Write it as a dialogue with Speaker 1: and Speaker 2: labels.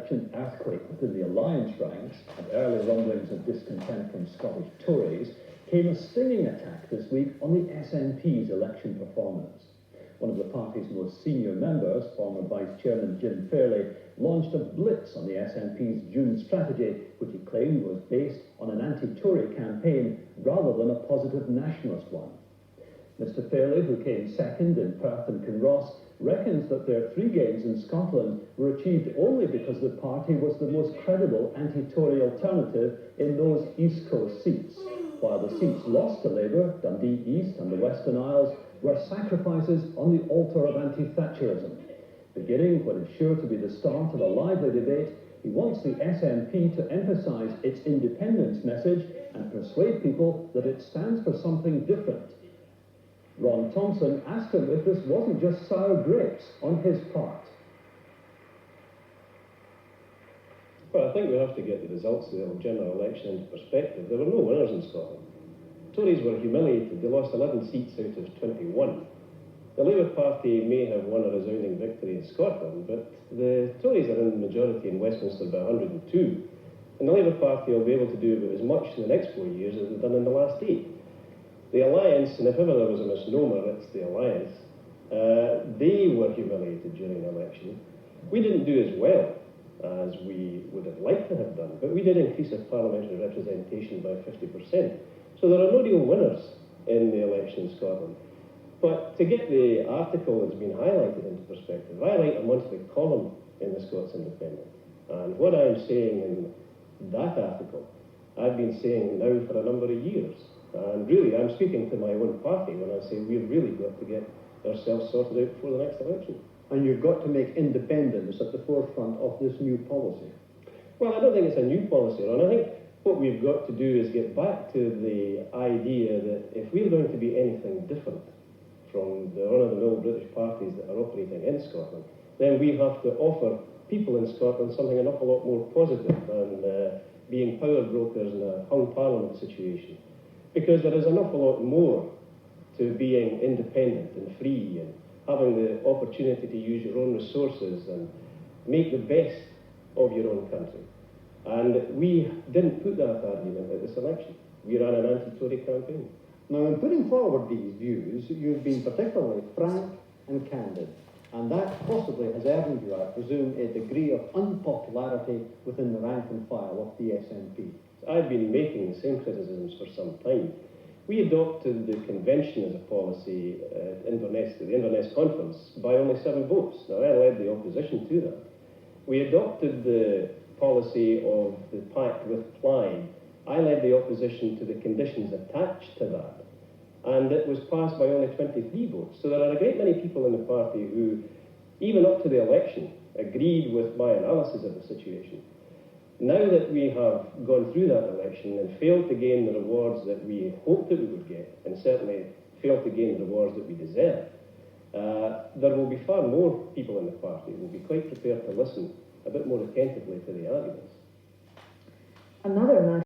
Speaker 1: election earthquake within the Alliance ranks and early rumblings of discontent from Scottish Tories came a stinging attack this week on the SNP's election performance. One of the party's most senior members, former Vice Chairman Jim Fairley, launched a blitz on the SNP's June strategy, which he claimed was based on an anti-Tory campaign rather than a positive nationalist one. Mr Fairley, who came second in Perth and Kinross, reckons that their 3 gains in Scotland were achieved only because the party was the most credible anti-Tory alternative in those East Coast seats, while the seats lost to Labour, Dundee East and the Western Isles, were sacrifices on the altar of anti-Thatcherism. Beginning what is sure to be the start of a lively debate, he wants the SNP to emphasise its independence message and persuade people that it stands for something different. Ron Thompson asked him if this wasn't just sour grapes on his part.
Speaker 2: Well, I think we have to get the results of the general election into perspective. There were no winners in Scotland. Tories were humiliated. They lost 11 seats out of 21. The Labour Party may have won a resounding victory in Scotland, but the Tories are in the majority in Westminster by 102, and the Labour Party will be able to do about as much in the next 4 years as they've done in the last 8. The Alliance, and if ever there was a misnomer, it's the Alliance, they were humiliated during the election. We didn't do as well as we would have liked to have done, but we did increase our parliamentary representation by 50%. So there are no real winners in the election in Scotland. But to get the article that's been highlighted into perspective, I write a monthly column in the Scots Independent. And what I'm saying in that article, I've been saying now for a number of years. And really, I'm speaking to my own party when I say we've really got to get ourselves sorted out before the next election.
Speaker 1: And you've got to make independence at the forefront of this new policy.
Speaker 2: Well, I don't think it's a new policy, Ron. I think what we've got to do is get back to the idea that if we're going to be anything different from the run-of-the-mill British parties that are operating in Scotland, then we have to offer people in Scotland something an awful lot more positive than being power brokers in a hung parliament situation. Because there is an awful lot more to being independent and free and having the opportunity to use your own resources and make the best of your own country. And we didn't put that argument at this election. We ran an anti-Tory campaign.
Speaker 3: Now, in putting forward these views, you've been particularly frank and candid, and that possibly has earned you, I presume, a degree of unpopularity within the rank and file of the SNP.
Speaker 2: I've been making the same criticisms for some time. We adopted the convention as a policy at the Inverness Conference by only 7 votes. Now, I led the opposition to that. We adopted the policy of the pact with Clyde. I led the opposition to the conditions attached to that. And it was passed by only 23 votes. So there are a great many people in the party who, even up to the election, agreed with my analysis of the situation. Now that we have gone through that election and failed to gain the rewards that we hoped that we would get, and certainly failed to gain the rewards that we deserve, there will be far more people in the party who will be quite prepared to listen a bit more attentively to the arguments.
Speaker 4: Another